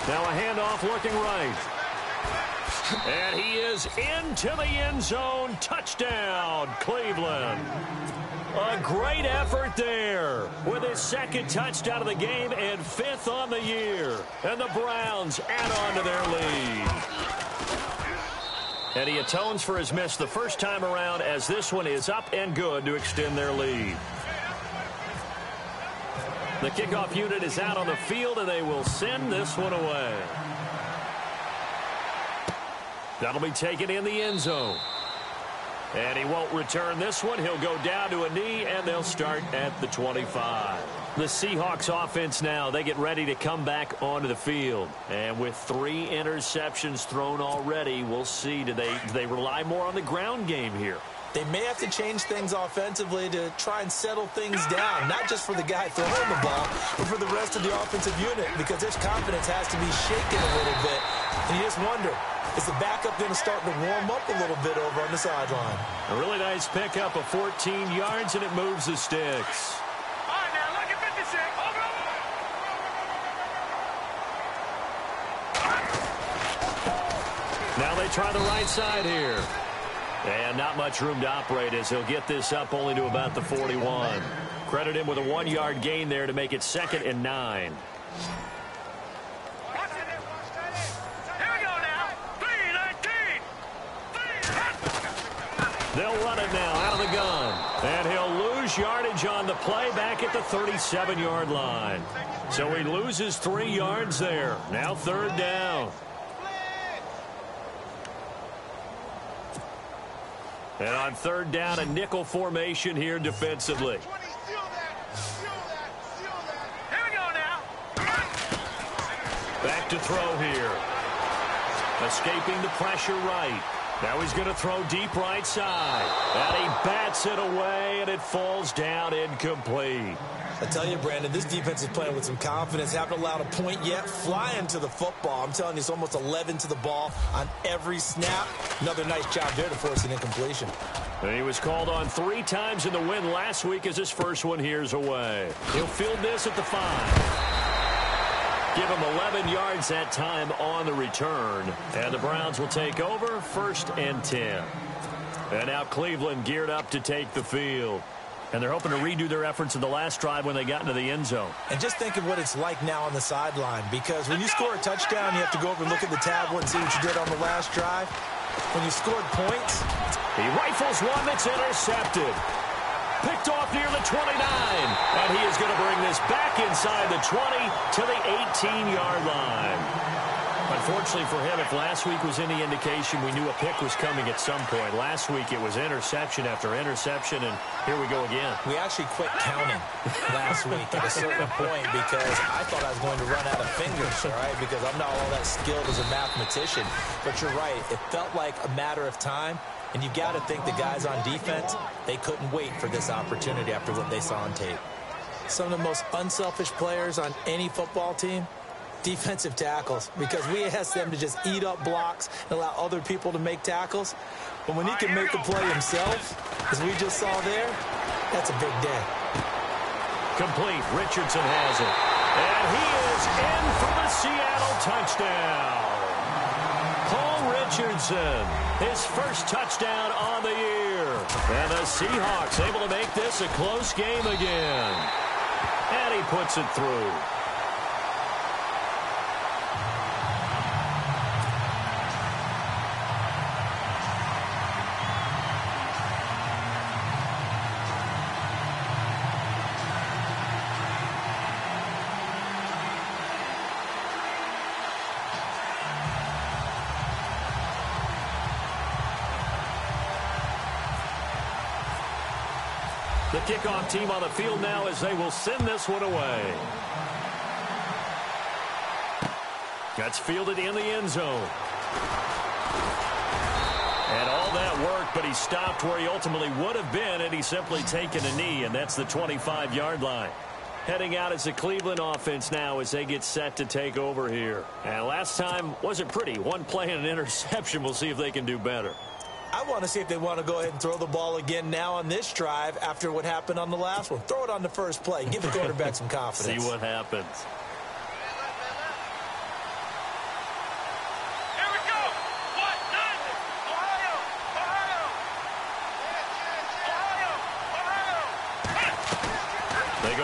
Now a handoff looking right. And he is into the end zone. Touchdown, Cleveland. A great effort there with his second touchdown of the game and 5th on the year. And the Browns add on to their lead. And he atones for his miss the first time around as this one is up and good to extend their lead. The kickoff unit is out on the field, and they will send this one away. That'll be taken in the end zone. And he won't return this one. He'll go down to a knee, and they'll start at the 25. The Seahawks offense now, they get ready to come back onto the field. And with 3 interceptions thrown already, we'll see. Do they rely more on the ground game here? They may have to change things offensively to try and settle things down, not just for the guy throwing the ball, but for the rest of the offensive unit, because his confidence has to be shaken a little bit. And you just wonder, is the backup going to start to warm up a little bit over on the sideline? A really nice pickup of 14 yards, and it moves the sticks. All right, now look at 56. Now they try the right side here. And not much room to operate as he'll get this up only to about the 41. Credit him with a 1-yard gain there to make it 2nd and 9. They'll run it now out of the gun. And he'll lose yardage on the play back at the 37-yard line. So he loses 3 yards there. Now 3rd down. And on 3rd down, a nickel formation here defensively. Back to throw here. Escaping the pressure right. Now he's going to throw deep right side. And he bats it away, and it falls down incomplete. I tell you, Brandon, this defense is playing with some confidence. Haven't allowed a point yet. Flying to the football. I'm telling you, it's almost 11 to the ball on every snap. Another nice job there to force an incompletion. And he was called on 3 times in the win last week as his first one here's away. He'll field this at the 5. Give him 11 yards that time on the return. And the Browns will take over 1st and 10. And now Cleveland geared up to take the field. And they're hoping to redo their efforts in the last drive when they got into the end zone. And just think of what it's like now on the sideline. Because when you score a touchdown, you have to go over and look at the tablet and see what you did on the last drive. When you scored points, he rifles one that's intercepted. Picked off near the 29. And he is going to bring this back inside the 20 to the 18-yard line. Unfortunately for him, if last week was any indication, we knew a pick was coming at some point. Last week it was interception after interception, and here we go again. We actually quit counting last week at a certain point because I thought I was going to run out of fingers, all right, because I'm not all that skilled as a mathematician. But you're right. It felt like a matter of time, and you got to think the guys on defense, they couldn't wait for this opportunity after what they saw on tape. Some of the most unselfish players on any football team, defensive tackles, because we ask them to just eat up blocks and allow other people to make tackles. But when he can make a play himself, as we just saw there, that's a big day. Complete. Richardson has it. And he is in for the Seattle touchdown. Paul Richardson, his first touchdown on the year. And the Seahawks able to make this a close game again. And he puts it through. The kickoff team on the field now as they will send this one away. That's fielded in the end zone. And all that work, but he stopped where he ultimately would have been, and he's simply taken a knee, and that's the 25-yard line. Heading out as the Cleveland offense now as they get set to take over here. And last time wasn't pretty. One play and an interception. We'll see if they can do better. I want to see if they want to go ahead and throw the ball again now on this drive after what happened on the last one. Throw it on the first play. Give the quarterback some confidence. See what happens.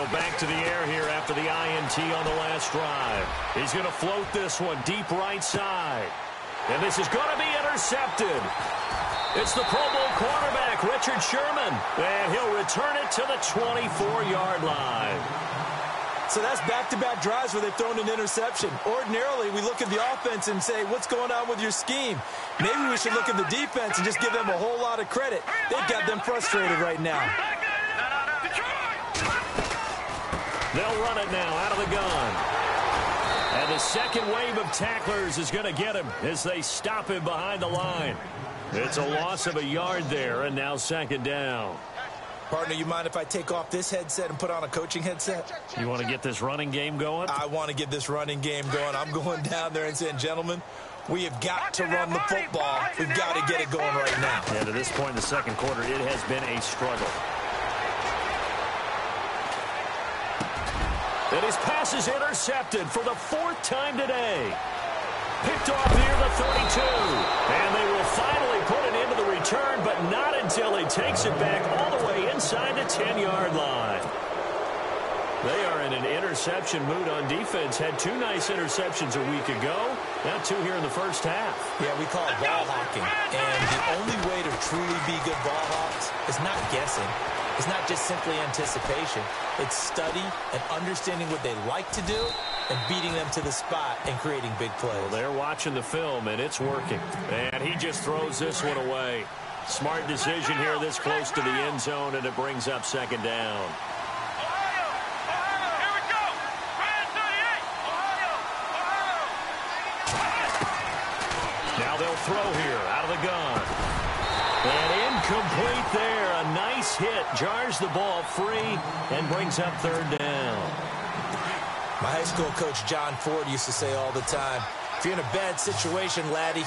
go back to the air here after the INT on the last drive. He's going to float this one deep right side. And this is going to be intercepted. It's the Pro Bowl quarterback, Richard Sherman. And he'll return it to the 24-yard line. So that's back-to-back drives where they've thrown an interception. Ordinarily, we look at the offense and say, what's going on with your scheme? Maybe we should look at the defense and just give them a whole lot of credit. They've got them frustrated right now. They'll run it now out of the gun. And the second wave of tacklers is going to get him as they stop him behind the line. It's a loss of a yard there, and now second down. Partner, you mind if I take off this headset and put on a coaching headset? You want to get this running game going? I want to get this running game going. I'm going down there and saying, gentlemen, we have got to run the football. We've got to get it going right now. Yeah, to this point in the second quarter, it has been a struggle. And his pass is intercepted for the fourth time today. Picked off near the 32. And they will finally put it into the return, but not until he takes it back all the way inside the 10-yard line. They are in an interception mood on defense. Had two nice interceptions a week ago. Now two here in the first half. Yeah, we call it ball hawking. And the only way to truly be good ball hawks is not guessing. It's not just simply anticipation. It's study and understanding what they like to do and beating them to the spot and creating big plays. Well, they're watching the film, and it's working. And he just throws this one away. Smart decision here this close to the end zone, and it brings up second down. Now they'll throw here out of the gun. And incomplete there. A nice hit. Jars the ball free and brings up third down. My high school coach, John Ford, used to say all the time, if you're in a bad situation, laddie,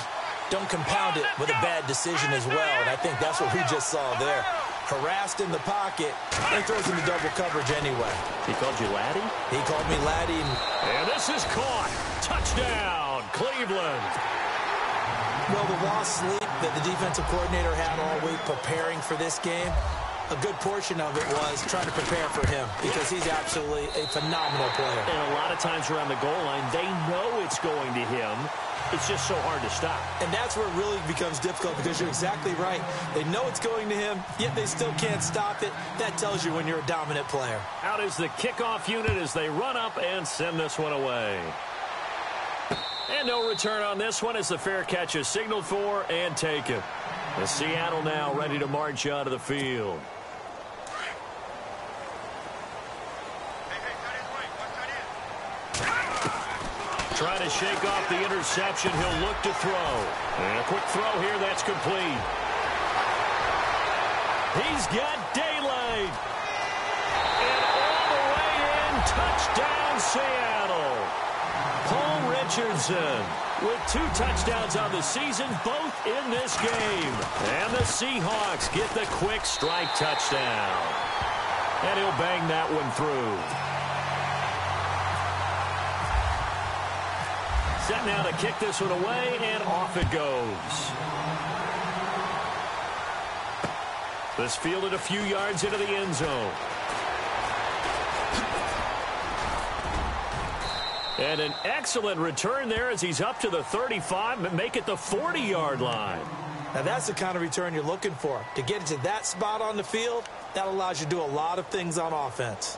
don't compound it with a bad decision as well. And I think that's what we just saw there. Harassed in the pocket, and throws into double coverage anyway. He called you laddie? He called me laddie. And this is caught. Touchdown, Cleveland. Well, the lost sleep that the defensive coordinator had all week preparing for this game, a good portion of it was trying to prepare for him because he's absolutely a phenomenal player. And a lot of times around the goal line, they know it's going to him. It's just so hard to stop. And that's where it really becomes difficult because you're exactly right. They know it's going to him, yet they still can't stop it. That tells you when you're a dominant player. Out is the kickoff unit as they run up and send this one away. And no return on this one as the fair catch is signaled for and taken. The Seattle now ready to march out of the field. Trying to shake off the interception. He'll look to throw. And a quick throw here. That's complete. He's got daylight. And all the way in. Touchdown, Seattle. Paul Richardson with 2 touchdowns on the season, both in this game. And the Seahawks get the quick strike touchdown. And he'll bang that one through. Set now to kick this one away, and off it goes. This fielded a few yards into the end zone. And an excellent return there as he's up to the 35 and make it the 40-yard line. Now that's the kind of return you're looking for. To get it to that spot on the field, that allows you to do a lot of things on offense.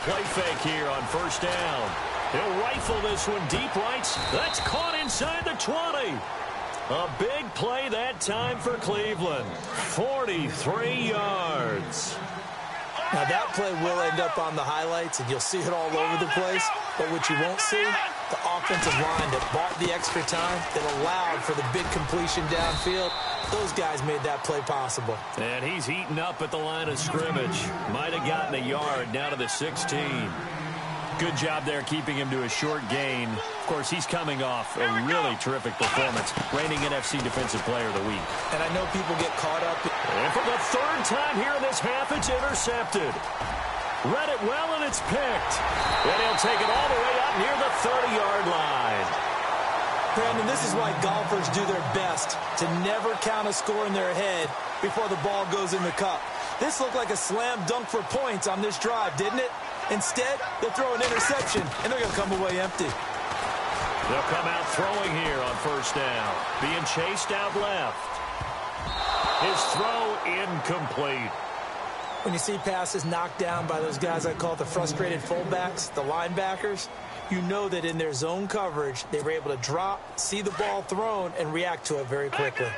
Play fake here on first down. He'll rifle this one deep right. That's caught inside the 20. A big play that time for Cleveland. 43 yards. Now that play will end up on the highlights, and you'll see it all over the place. But what you won't see, the offensive line that bought the extra time, that allowed for the big completion downfield. Those guys made that play possible. And he's heating up at the line of scrimmage. Might have gotten a yard down to the 16. Good job there keeping him to a short gain Of course, he's coming off a really terrific performance, reigning NFC Defensive Player of the Week. And I know people get caught up. And for the third time here in this half, it's intercepted. Read it well, and it's picked. And he'll take it all the way up near the 30-yard line. Brandon, this is why golfers do their best to never count a score in their head before the ball goes in the cup. This looked like a slam dunk for points on this drive, didn't it? Instead, they'll throw an interception, and they're going to come away empty. They'll come out throwing here on first down. Being chased out left. His throw incomplete. When you see passes knocked down by those guys I call the frustrated fullbacks, the linebackers, you know that in their zone coverage, they were able to drop, see the ball thrown, and react to it very quickly.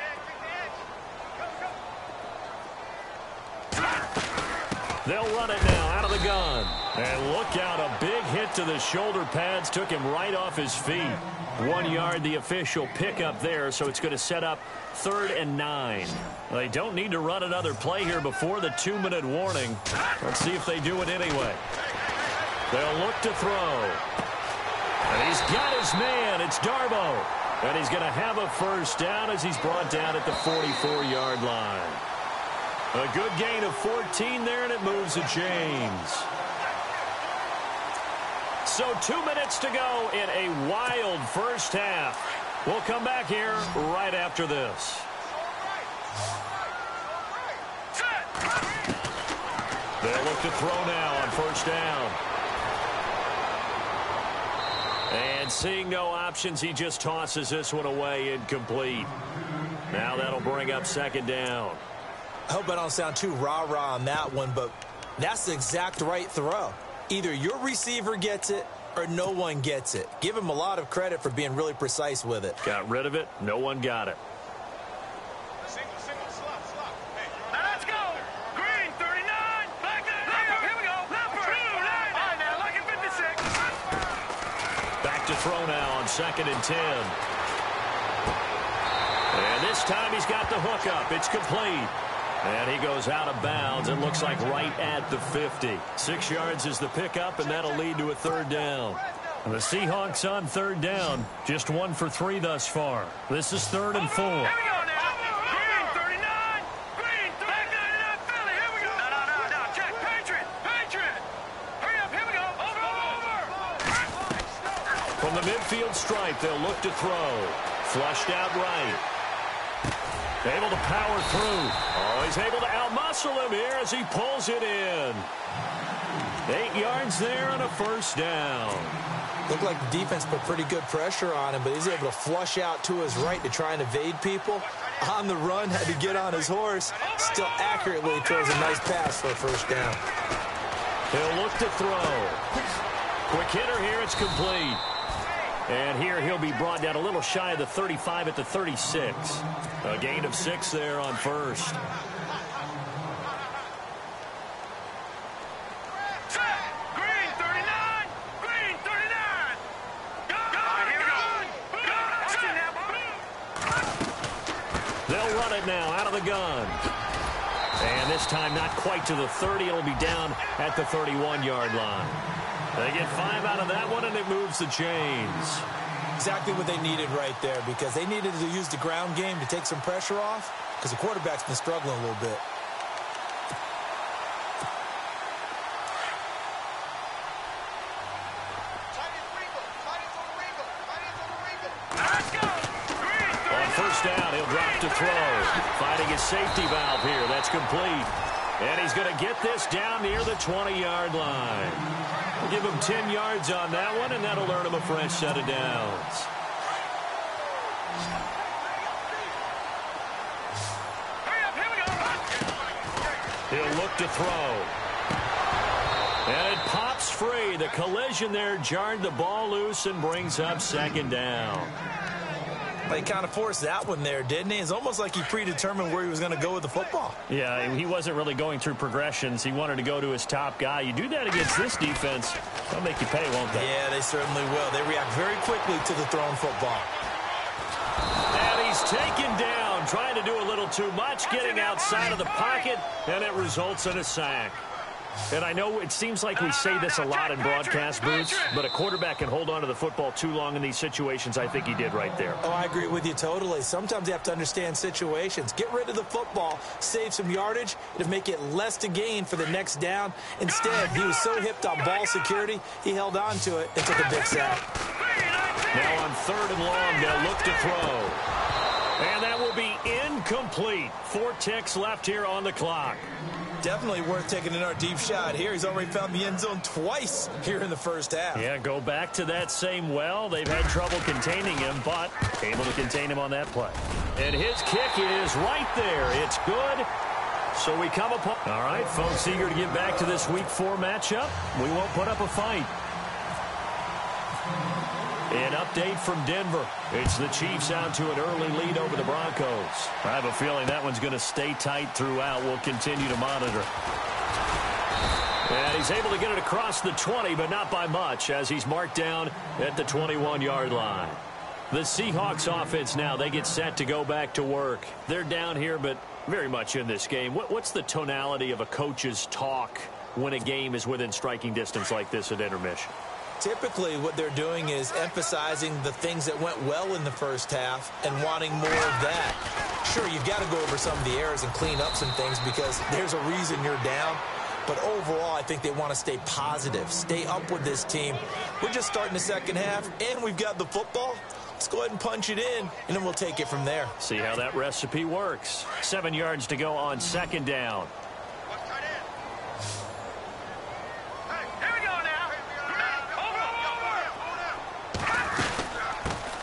They'll run it now out of the gun. And look out, a big hit to the shoulder pads took him right off his feet. 1 yard, the official pickup there, so it's going to set up 3rd and 9. They don't need to run another play here before the 2-minute warning. Let's see if they do it anyway. They'll look to throw. And he's got his man. It's Darboh. And he's going to have a first down as he's brought down at the 44-yard line. A good gain of 14 there, and it moves the chains. So 2 minutes to go in a wild first half. We'll come back here right after this. They'll look to throw now on first down. And seeing no options, he just tosses this one away incomplete. Now that'll bring up 2nd down. I hope I don't sound too rah-rah on that one, but that's the exact right throw. Either your receiver gets it or no one gets it. Give him a lot of credit for being really precise with it. Got rid of it. No one got it. Single, slot. Hey. Now let's go. Green, 39. Back there. Here we go. Leopard. All right, now, lucky 56. Back to throw now on 2nd and 10. And this time he's got the hook up. It's complete. And he goes out of bounds. It looks like right at the 50. 6 yards is the pickup, and that'll lead to a 3rd down. And the Seahawks on 3rd down. Just 1 for 3 thus far. This is 3rd and 4. Here we go now. Green, 39. Green, 39. Philly. Here we go. No. Check. Patriot. Hurry up. Here we go. Over. From the midfield stripe, they'll look to throw. Flushed out right. Able to power through. Oh, he's able to outmuscle him here as he pulls it in. 8 yards there on a first down. Looked like the defense put pretty good pressure on him, but he's able to flush out to his right to try and evade people. On the run, had to get on his horse. Still accurately throws a nice pass for a first down. He'll look to throw. Quick hitter here. It's complete. And here he'll be brought down a little shy of the 35 at the 36. A gain of 6 there on first. Green, 39. Green, 39. They'll run it now out of the gun. And this time not quite to the 30. It'll be down at the 31-yard line. They get 5 out of that one, and it moves the chains. Exactly what they needed right there, because they needed to use the ground game to take some pressure off, because the quarterback's been struggling a little bit. On first down, he'll drop to throw. Finding his safety valve here. That's complete. And he's going to get this down near the 20-yard line. We'll give him 10 yards on that one, and that'll earn him a fresh set of downs. He'll look to throw. And it pops free. The collision there jarred the ball loose and brings up 2nd down. He kind of forced that one there, didn't he? It's almost like he predetermined where he was going to go with the football. Yeah, he wasn't really going through progressions. He wanted to go to his top guy. You do that against this defense, they'll make you pay, won't they? Yeah, they certainly will. They react very quickly to the thrown football. And he's taken down, trying to do a little too much, getting outside of the pocket, and it results in a sack. And I know it seems like we say this a lot in broadcast booths, but a quarterback can hold on to the football too long in these situations. I think he did right there. Oh, I agree with you totally. Sometimes you have to understand situations. Get rid of the football, save some yardage, to make it less to gain for the next down. Instead, he was so hipped on ball security, he held on to it and took a big sack. Now on 3rd and long, they'll look to throw. And that will be incomplete. 4 ticks left here on the clock. Definitely worth taking in our deep shot here. He's already found the end zone twice here in the first half. Yeah, go back to that same well. They've had trouble containing him, but able to contain him on that play. And his kick is right there. It's good. So we come upon... All right, folks, eager to get back to this Week 4 matchup. We won't put up a fight. An update from Denver. It's the Chiefs out to an early lead over the Broncos. I have a feeling that one's going to stay tight throughout. We'll continue to monitor. And he's able to get it across the 20, but not by much, as he's marked down at the 21-yard line. The Seahawks offense now, they get set to go back to work. They're down here, but very much in this game. What's the tonality of a coach's talk when a game is within striking distance like this at intermission? Typically, what they're doing is emphasizing the things that went well in the first half and wanting more of that. Sure, you've got to go over some of the errors and clean up some things because there's a reason you're down. But overall, I think they want to stay positive, stay up with this team. We're just starting the second half, and we've got the football. Let's go ahead and punch it in, and then we'll take it from there. See how that recipe works. 7 yards to go on 2nd down.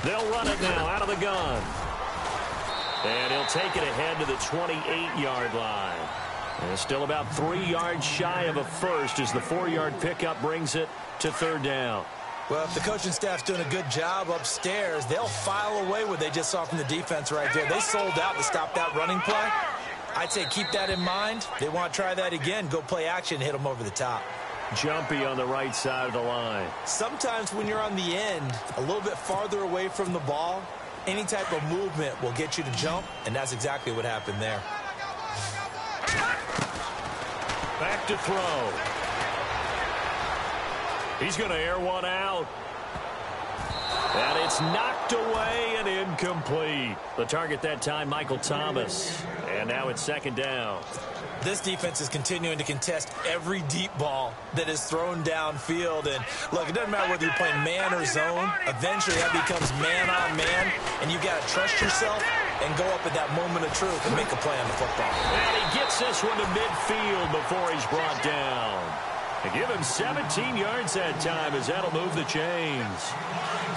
They'll run it now out of the gun. And he'll take it ahead to the 28-yard line. And still about 3 yards shy of a first as the 4-yard pickup brings it to 3rd down. Well, if the coaching staff's doing a good job upstairs, they'll file away what they just saw from the defense right there. They sold out to stop that running play. I'd say keep that in mind. They want to try that again. Go play action, hit them over the top. Jumpy on the right side of the line. Sometimes when you're on the end, a little bit farther away from the ball, any type of movement will get you to jump, and that's exactly what happened there. Back to throw. He's going to air one out. And it's knocked away and incomplete. The target that time, Michael Thomas. And now it's 2nd down. This defense is continuing to contest every deep ball that is thrown downfield. And, look, it doesn't matter whether you're playing man or zone. Eventually, that becomes man-on-man, and you've got to trust yourself and go up at that moment of truth and make a play on the football. And he gets this one to midfield before he's brought down. And give him 17 yards that time as that'll move the chains.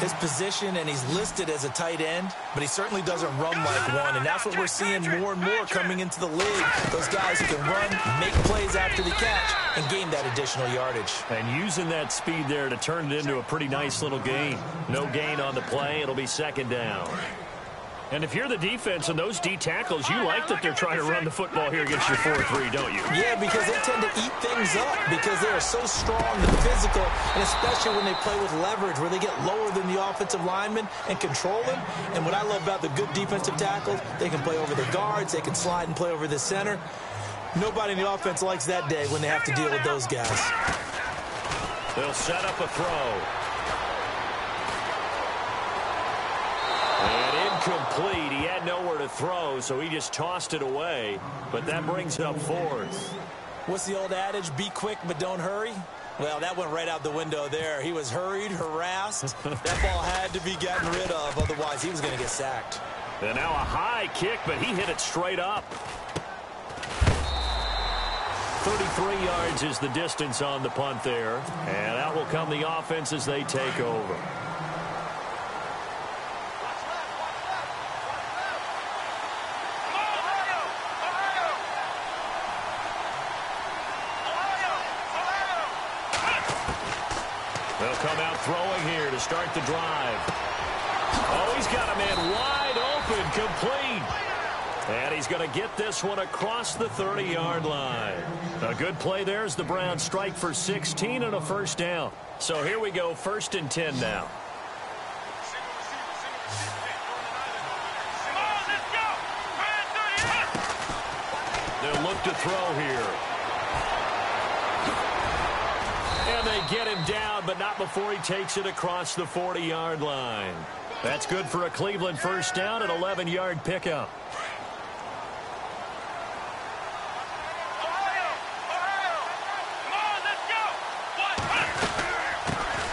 His position, and he's listed as a tight end, but he certainly doesn't run like one, and that's what we're seeing more and more coming into the league. Those guys who can run, make plays after the catch, and gain that additional yardage. And using that speed there to turn it into a pretty nice little gain. No gain on the play. It'll be 2nd down. And if you're the defense and those D tackles, you like that they're trying to run the football here against your 4-3, don't you? Yeah, because they tend to eat things up because they are so strong and physical, and especially when they play with leverage where they get lower than the offensive linemen and control them. And what I love about the good defensive tackles, they can play over the guards, they can slide and play over the center. Nobody in the offense likes that day when they have to deal with those guys. They'll set up a throw. And incomplete. He had nowhere to throw, so he just tossed it away. But that brings up 4th. What's the old adage? Be quick, but don't hurry. Well, that went right out the window there. He was hurried, harassed. That ball had to be gotten rid of, otherwise he was going to get sacked. And now a high kick, but he hit it straight up. 33 yards is the distance on the punt there. And out will come the offense as they take over. They'll come out throwing here to start the drive. Oh, he's got a man wide open, complete. And he's going to get this one across the 30-yard line. A good play there as the Browns strike for 16 and a 1st down. So here we go, 1st and 10 now. They'll look to throw here. And they get him down, but not before he takes it across the 40-yard line. That's good for a Cleveland first down, an 11-yard pickup.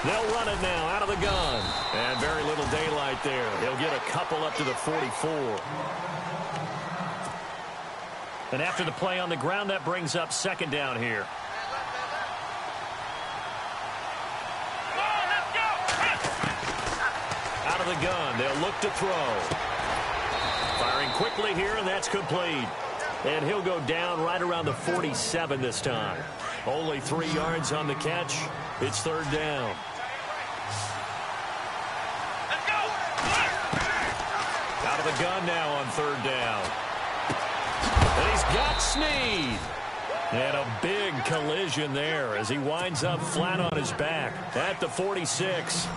They'll run it now out of the gun. And very little daylight there. He'll get a couple up to the 44. And after the play on the ground, that brings up second down here. Out of the gun. They'll look to throw. Firing quickly here, and that's complete. And he'll go down right around the 47 this time. Only 3 yards on the catch. It's third down. Out of the gun now on third down. And he's got Snead. And a big collision there as he winds up flat on his back at the 46.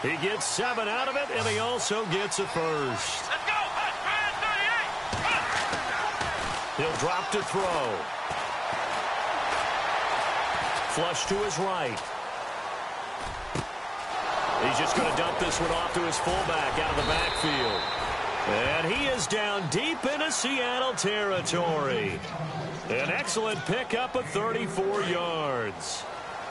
He gets 7 out of it, and he also gets a first. Let's go. 38. He'll drop to throw. Flush to his right. He's just going to dump this one off to his fullback out of the backfield. And he is down deep into Seattle territory. An excellent pickup of 34 yards.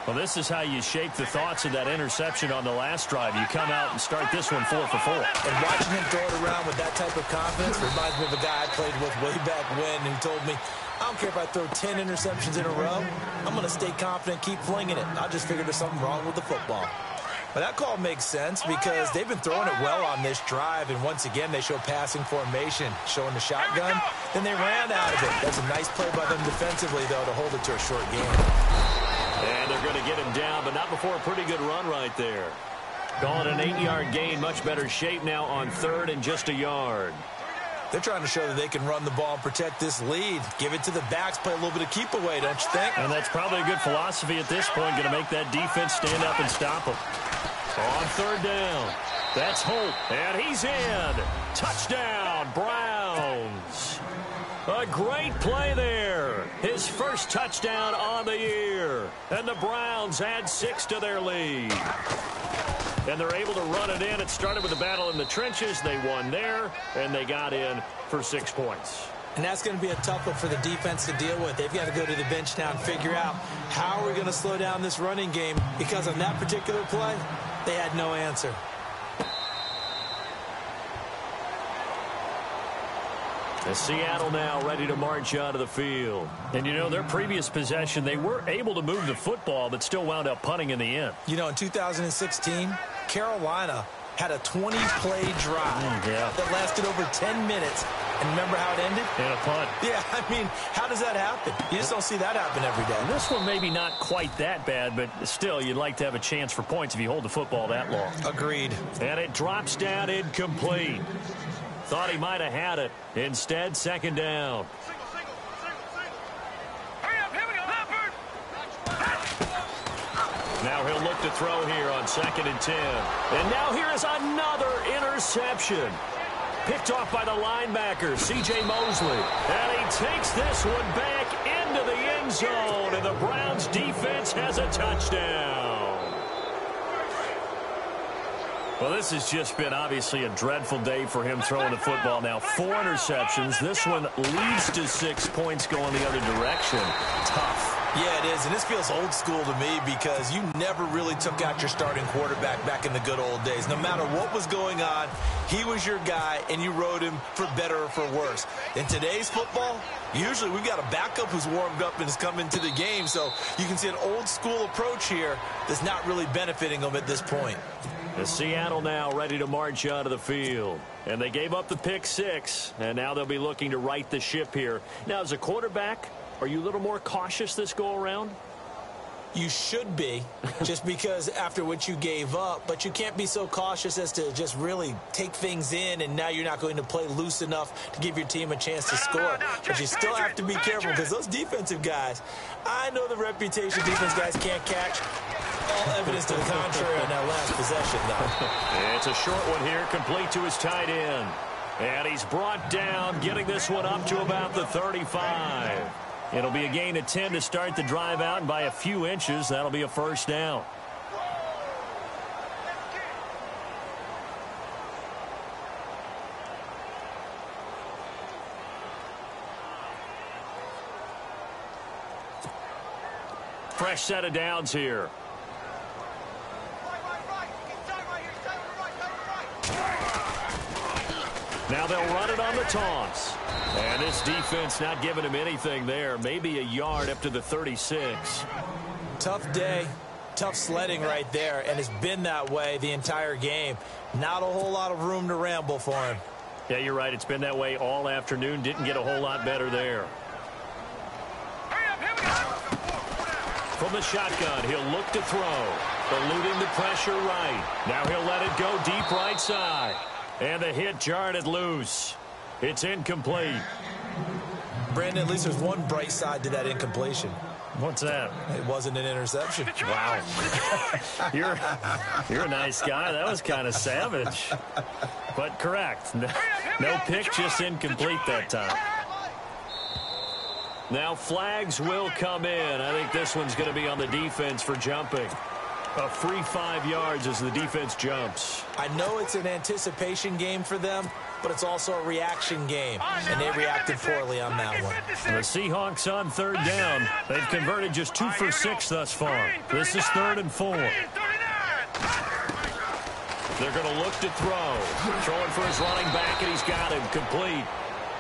Well, this is how you shape the thoughts of that interception on the last drive. You come out and start this one 4 for 4. And watching him throw it around with that type of confidence reminds me of a guy I played with way back when who told me, I don't care if I throw 10 interceptions in a row. I'm going to stay confident, keep flinging it. I just figured there's something wrong with the football. But that call makes sense because they've been throwing it well on this drive, and once again they show passing formation, showing the shotgun. Then they ran out of it. That's a nice play by them defensively, though, to hold it to a short game. And they're going to get him down, but not before a pretty good run right there. Calling an 8-yard gain, much better shape now on third and just a yard. They're trying to show that they can run the ball and protect this lead. Give it to the backs, play a little bit of keep away, don't you think? And that's probably a good philosophy at this point, going to make that defense stand up and stop them. On third down, that's Holt, and he's in. Touchdown, Browns. A great play there. His first touchdown on the year. And the Browns add 6 to their lead. And they're able to run it in. It started with a battle in the trenches. They won there, and they got in for 6 points. And that's going to be a tough one for the defense to deal with. They've got to go to the bench now and figure out how are we going to slow down this running game, because on that particular play, they had no answer. As Seattle now ready to march out of the field. And, you know, their previous possession, they were able to move the football, but still wound up punting in the end. You know, in 2016, Carolina had a 20-play drive that lasted over 10 minutes. And remember how it ended? In a punt. Yeah, I mean, how does that happen? You just don't see that happen every day. This one maybe not quite that bad, but still, you'd like to have a chance for points if you hold the football that long. Agreed. And it drops down incomplete. Thought he might have had it. Instead, second down. Hurry up, here we go, Leopard. Now he'll look to throw here on 2nd and 10. And now here is another interception. Picked off by the linebacker, C.J. Mosley. And he takes this one back into the end zone. And the Browns defense has a touchdown. Well, this has just been obviously a dreadful day for him throwing the football. Now 4 interceptions. This one leads to 6 points going the other direction. Tough. Yeah, it is, and this feels old school to me because you never really took out your starting quarterback back in the good old days. No matter what was going on, he was your guy, and you rode him for better or for worse. In today's football, usually we've got a backup who's warmed up and has come into the game, so you can see an old school approach here that's not really benefiting them at this point. The Seattle now ready to march out of the field. And they gave up the pick 6, and now they'll be looking to right the ship here. Now, as a quarterback, are you a little more cautious this go-around? You should be, just because after what you gave up, but you can't be so cautious as to just really take things in, and now you're not going to play loose enough to give your team a chance to score. But you still have to be careful because those defensive guys, I know the reputation defense guys can't catch. All evidence to the contrary on that last possession, though. It's a short one here, complete to his tight end. And he's brought down, getting this one up to about the 35. It'll be a gain of 10 to start the drive out, and by a few inches, that'll be a first down. Fresh set of downs here. Now they'll run it on the toss. And this defense not giving him anything there. Maybe a yard up to the 36. Tough day, tough sledding right there, and it's been that way the entire game. Not a whole lot of room to ramble for him. Yeah, you're right. It's been that way all afternoon. Didn't get a whole lot better there. From the shotgun, he'll look to throw. Eluding the pressure right. Now he'll let it go deep right side. And the hit jarred it loose. It's incomplete. Brandon, at least there's one bright side to that incompletion. What's that? It wasn't an interception. Wow. You're a nice guy. That was kind of savage. But correct. No pick, just incomplete that time. Now flags will come in. I think this one's going to be on the defense for jumping. A free 5 yards as the defense jumps. I know it's an anticipation game for them, but it's also a reaction game, and they reacted poorly on that one. The Seahawks on third down. They've converted just 2 for 6 thus far. This is 3rd and 4. They're going to look to throw. Throwing for his running back, and he's got him complete.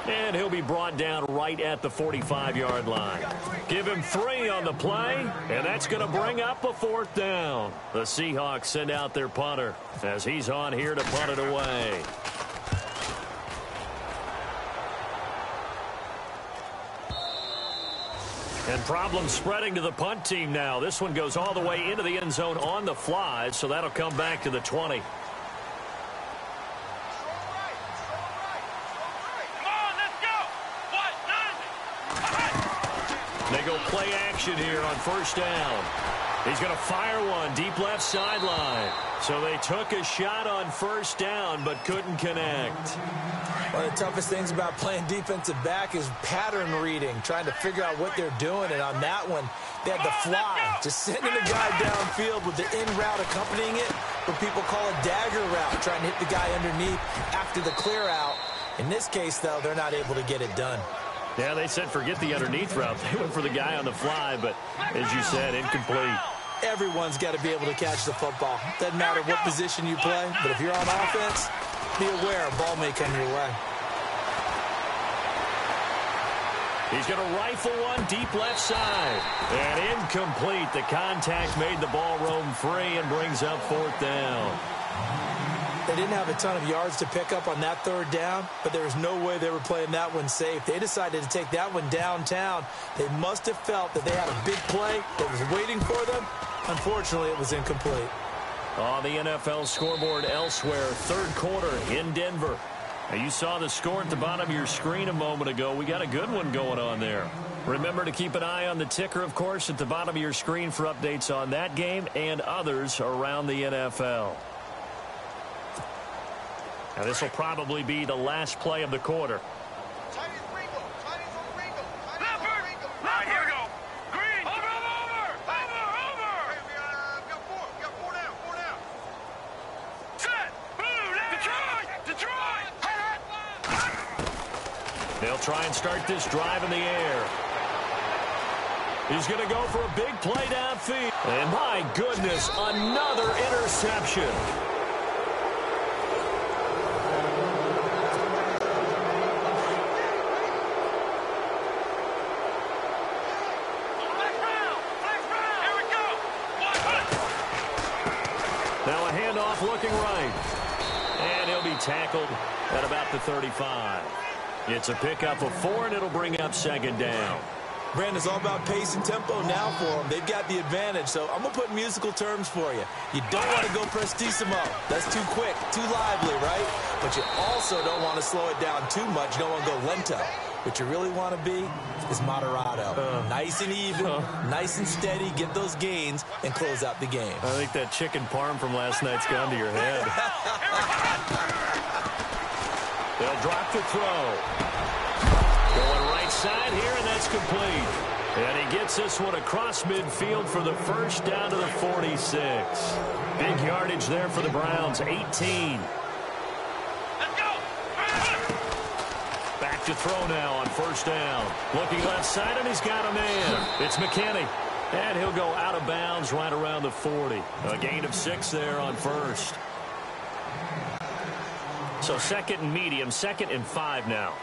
And he'll be brought down right at the 45-yard line. Give him 3 on the play, and that's going to bring up a 4th down. The Seahawks send out their punter as he's on here to punt it away. And problems spreading to the punt team now. This one goes all the way into the end zone on the fly, so that'll come back to the 20. They go play action here on first down. He's going to fire one deep left sideline. So they took a shot on first down but couldn't connect. One of the toughest things about playing defensive back is pattern reading, trying to figure out what they're doing. And on that one, they had the fly, just sending the guy downfield with the in route accompanying it, what people call a dagger route, trying to hit the guy underneath after the clear out. In this case, though, they're not able to get it done. Yeah, they said forget the underneath route. They went for the guy on the fly, but as you said, incomplete. Everyone's got to be able to catch the football. Doesn't matter what position you play, but if you're on offense, be aware a ball may come your way. He's going to rifle one deep left side. And incomplete. The contact made the ball roam free and brings up 4th down. They didn't have a ton of yards to pick up on that 3rd down, but there was no way they were playing that one safe. They decided to take that one downtown. They must have felt that they had a big play that was waiting for them. Unfortunately, it was incomplete. On the NFL scoreboard elsewhere, 3rd quarter in Denver. Now, you saw the score at the bottom of your screen a moment ago. We got a good one going on there. Remember to keep an eye on the ticker, of course, at the bottom of your screen for updates on that game and others around the NFL. Now, this will probably be the last play of the quarter. They'll try and start this drive in the air. He's going to go for a big play downfield. And my goodness, another interception. Now a handoff looking right. And he'll be tackled at about the 35. It's a pickup of 4, and it'll bring up 2nd down. Brandon, it's all about pace and tempo now for them. They've got the advantage, so I'm going to put musical terms for you. You don't want to go prestissimo. That's too quick, too lively, right? But you also don't want to slow it down too much. You don't want to go lento. What you really want to be is moderato. Nice and even, nice and steady, get those gains, and close out the game. I think that chicken parm from last night's gone to your head. They'll drop the throw. Going right side here, and that's complete. And he gets this one across midfield for the first down to the 46. Big yardage there for the Browns, 18. Let's go. Back to throw now on first down. Looking left side, and he's got a man. It's McKinney. And he'll go out of bounds right around the 40. A gain of 6 there on first. So second and medium, 2nd and 5 now.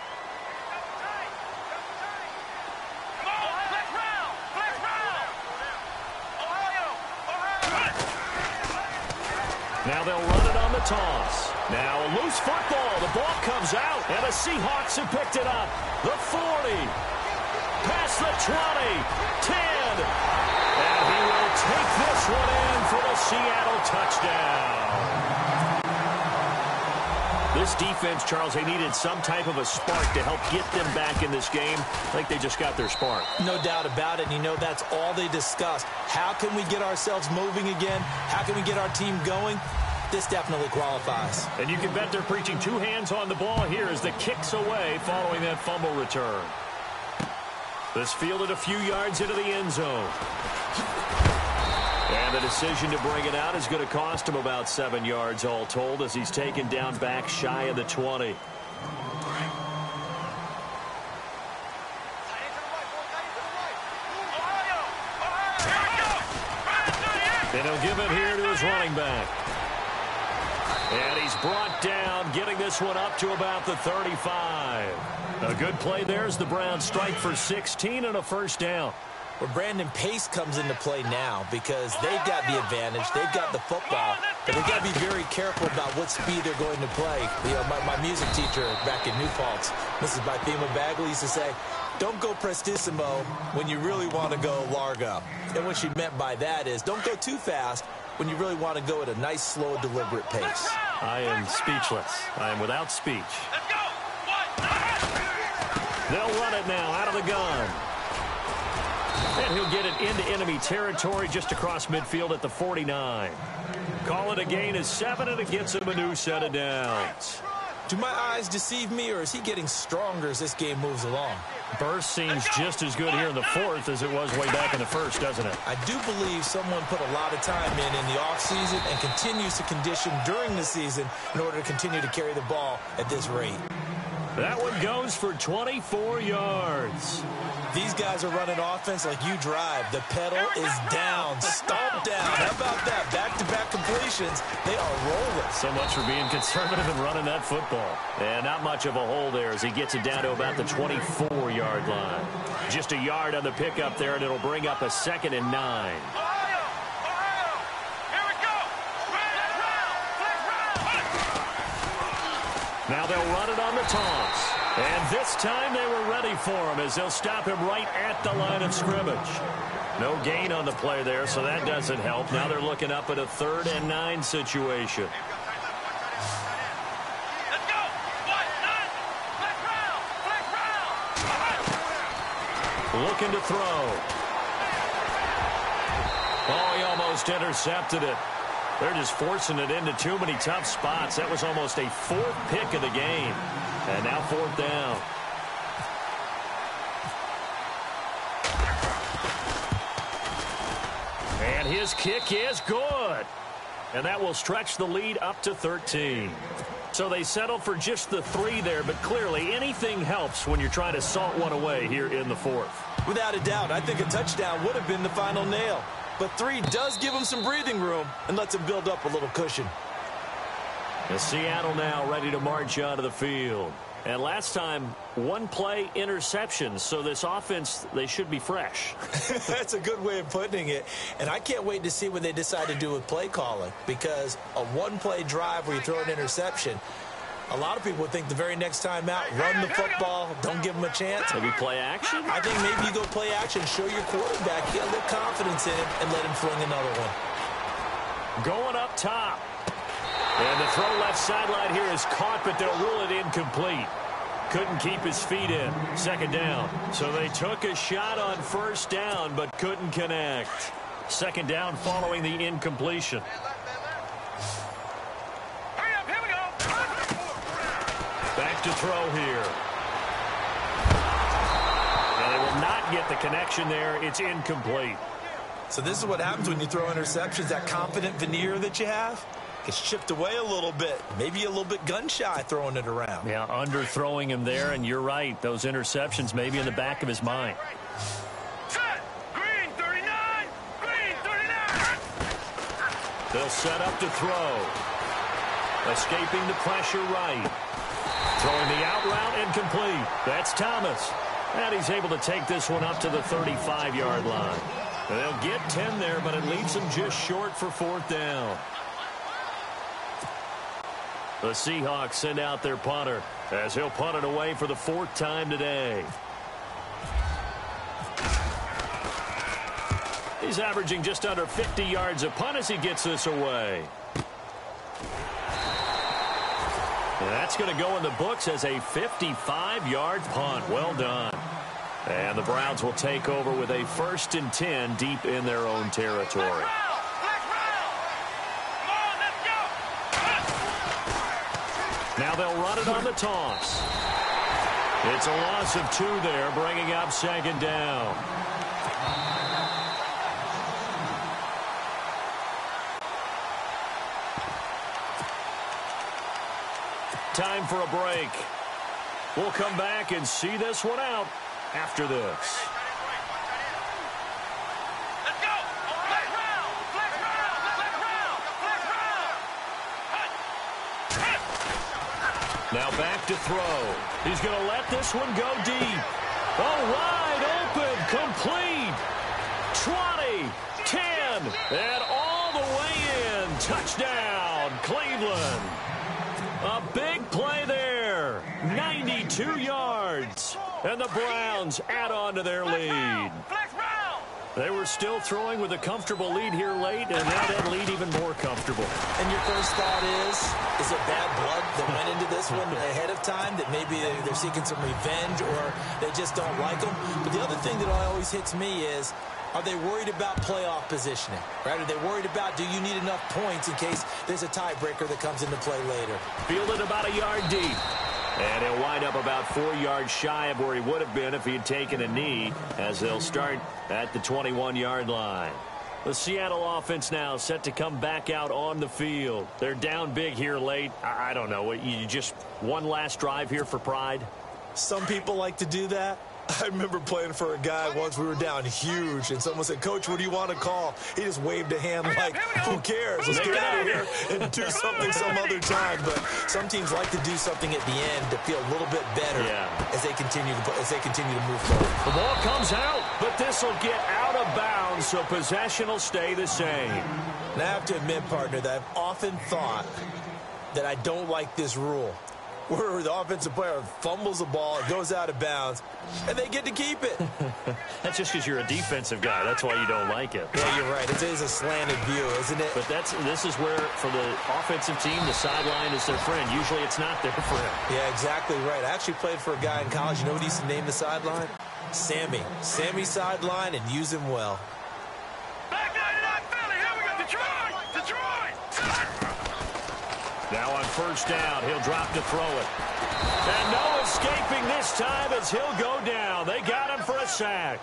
Now they'll run it on the toss. Now a loose football. The ball comes out, and the Seahawks have picked it up. The 40. Past the 20. 10. And he will take this one in for the Seattle touchdown. This defense, Charles, they needed some type of a spark to help get them back in this game. I think they just got their spark. No doubt about it. And, you know, that's all they discussed. How can we get ourselves moving again? How can we get our team going? This definitely qualifies. And you can bet they're preaching 2 hands on the ball here as the kick's away following that fumble return. This fielded a few yards into the end zone. And the decision to bring it out is going to cost him about 7 yards all told as he's taken down back shy of the 20. And he'll give it here to his running back. And he's brought down, getting this one up to about the 35. A good play there as the Browns strike for 16 and a first down. Where Brandon Pace comes into play now because they've got the advantage. They've got the football. But they've got to be very careful about what speed they're going to play. You know, my music teacher back in New Paltz, Mrs. Bythema Bagley, used to say, don't go prestissimo when you really want to go largo. And what she meant by that is don't go too fast when you really want to go at a nice, slow, deliberate pace. I am speechless. I am without speech. They'll run it now out of the gun. And he'll get it into enemy territory just across midfield at the 49. Call it a gain of 7, and it gets him a new set of downs. Do my eyes deceive me, or is he getting stronger as this game moves along? Burst seems just as good here in the 4th as it was way back in the 1st, doesn't it? I do believe someone put a lot of time in the offseason and continues to condition during the season in order to continue to carry the ball at this rate. That one goes for 24 yards. These guys are running offense like you drive. The pedal is down, stomped down. How about that? Back-to-back completions. They are rolling. So much for being conservative and running that football. And not much of a hole there as he gets it down to about the 24-yard line. Just a yard on the pickup there, and it'll bring up a 2nd and 9. Now they'll run it on the toss. And this time they were ready for him as they'll stop him right at the line of scrimmage. No gain on the play there, so that doesn't help. Now they're looking up at a 3rd and 9 situation. Looking to throw. Oh, he almost intercepted it. They're just forcing it into too many tough spots. That was almost a 4th pick of the game. And now 4th down. And his kick is good. And that will stretch the lead up to 13. So they settle for just the 3 there, but clearly anything helps when you're trying to salt one away here in the 4th. Without a doubt, I think a touchdown would have been the final nail. But 3 does give him some breathing room and lets him build up a little cushion. And Seattle now ready to march onto the field. And last time, 1 play interceptions. So this offense, they should be fresh. That's a good way of putting it. And I can't wait to see what they decide to do with play calling. Because a 1-play drive where you throw an interception, a lot of people would think the very next time out, run the football, don't give them a chance. Maybe play action? I think maybe you go play action, show your quarterback, get a little confidence in him, and let him fling another one. Going up top. And the throw left sideline here is caught, but they'll rule it incomplete. Couldn't keep his feet in. 2nd down. So they took a shot on 1st down, but couldn't connect. 2nd down following the incompletion. Back to throw here. can't get the connection there. It's incomplete. So this is what happens when you throw interceptions. That confident veneer that you have gets chipped away a little bit. Maybe a little bit gun-shy throwing it around. Yeah, underthrowing him there, and you're right. Those interceptions maybe in the back of his mind. Set. Green 39. Green 39. They'll set up to throw. Escaping the pressure right. Throwing the out route incomplete. That's Thomas. And he's able to take this one up to the 35-yard line. They'll get 10 there, but it leaves them just short for 4th down. The Seahawks send out their punter as he'll punt it away for the 4th time today. He's averaging just under 50 yards a punt as he gets this away. And that's going to go in the books as a 55-yard punt. Well done. And the Browns will take over with a 1st and 10 deep in their own territory. Now they'll run it on the toss. It's a loss of 2 there, bringing up 2nd down. Time for a break. We'll come back and see this one out after this. Let's go. Flex round. Flex round. Flex round. Flex round. Now back to throw. He's going to let this one go deep. Oh, wide open, complete. 20, 10, and all the way in. Touchdown, Cleveland. A big play there. 92 yards. And the Browns add on to their lead. Flex round. They were still throwing with a comfortable lead here late, and now that lead even more comfortable. And your first thought is it bad blood that went into this one ahead of time, that maybe they're seeking some revenge or they just don't like them? But the other thing that always hits me is, are they worried about playoff positioning? Right? Are they worried about, do you need enough points in case there's a tiebreaker that comes into play later? Fielded about a yard deep. And he'll wind up about 4 yards shy of where he would have been if he had taken a knee, as they'll start at the 21-yard line. The Seattle offense now set to come back out on the field. They're down big here late. I don't know. You just one last drive here for pride? Some people like to do that. I remember playing for a guy once. We were down huge, and someone said, "Coach, what do you want to call?" He just waved a hand like, who cares? Let's get out of here and do something some other time. But some teams like to do something at the end to feel a little bit better as they continue to move forward. The ball comes out, but this will get out of bounds, so possession will stay the same. And I have to admit, partner, that I've often thought that I don't like this rule, where the offensive player fumbles the ball, it goes out of bounds, and they get to keep it. That's just because you're a defensive guy. That's why you don't like it. Yeah, you're right. It is a slanted view, isn't it? But this is where, for the offensive team, the sideline is their friend. Usually it's not their friend. Yeah, exactly right. I actually played for a guy in college. You know what he used to name the sideline? Sammy. Sammy sideline, and use him well. Back 99 Philly. Here we go. Detroit. Detroit. Now on first down, he'll drop to throw it. And no escaping this time as he'll go down. They got him for a sack.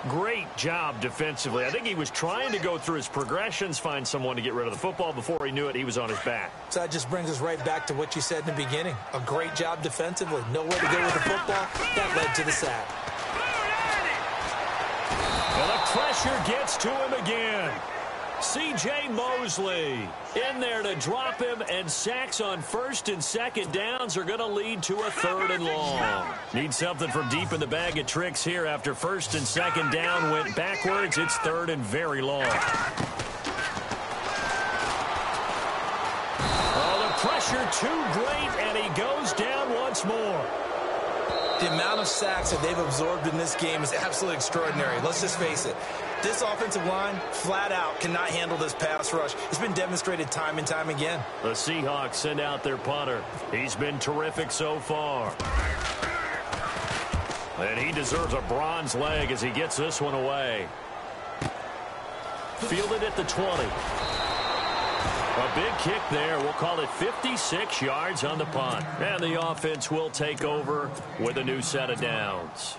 Great job defensively. I think he was trying to go through his progressions, find someone to get rid of the football. Before he knew it, he was on his back. So that just brings us right back to what you said in the beginning. A great job defensively. Nowhere to go with the football. That led to the sack. And the pressure gets to him again. C.J. Mosley in there to drop him, and sacks on first and second downs are going to lead to a 3rd and long. Need something from deep in the bag of tricks here after first and second down went backwards. It's 3rd and very long. Oh, the pressure too great, and he goes down once more. The amount of sacks that they've absorbed in this game is absolutely extraordinary. Let's just face it. This offensive line, flat out, cannot handle this pass rush. It's been demonstrated time and time again. The Seahawks send out their punter. He's been terrific so far. And he deserves a bronze leg as he gets this one away. Fielded at the 20. A big kick there. We'll call it 56 yards on the punt. And the offense will take over with a new set of downs.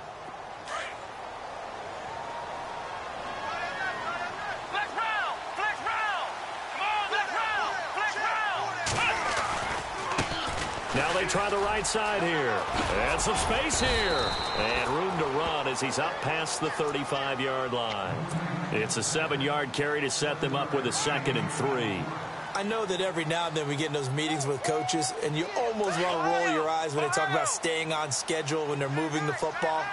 Now they try the right side here. And some space here. And room to run as he's up past the 35-yard line. It's a 7-yard carry to set them up with a 2nd and 3. I know that every now and then we get in those meetings with coaches, and you almost want to roll your eyes when they talk about staying on schedule when they're moving the football.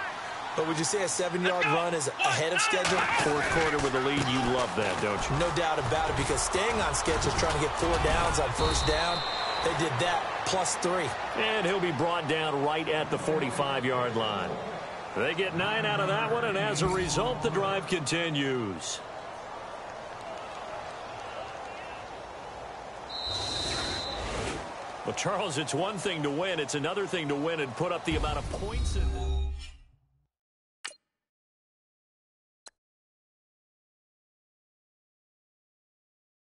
But would you say a 7-yard run is ahead of schedule? Fourth quarter with a lead, you love that, don't you? No doubt about it, because staying on schedule is trying to get 4 downs on first down. They did that plus 3. And he'll be brought down right at the 45-yard line. They get 9 out of that one, and as a result, the drive continues. Well, Charles, it's one thing to win. It's another thing to win and put up the amount of points in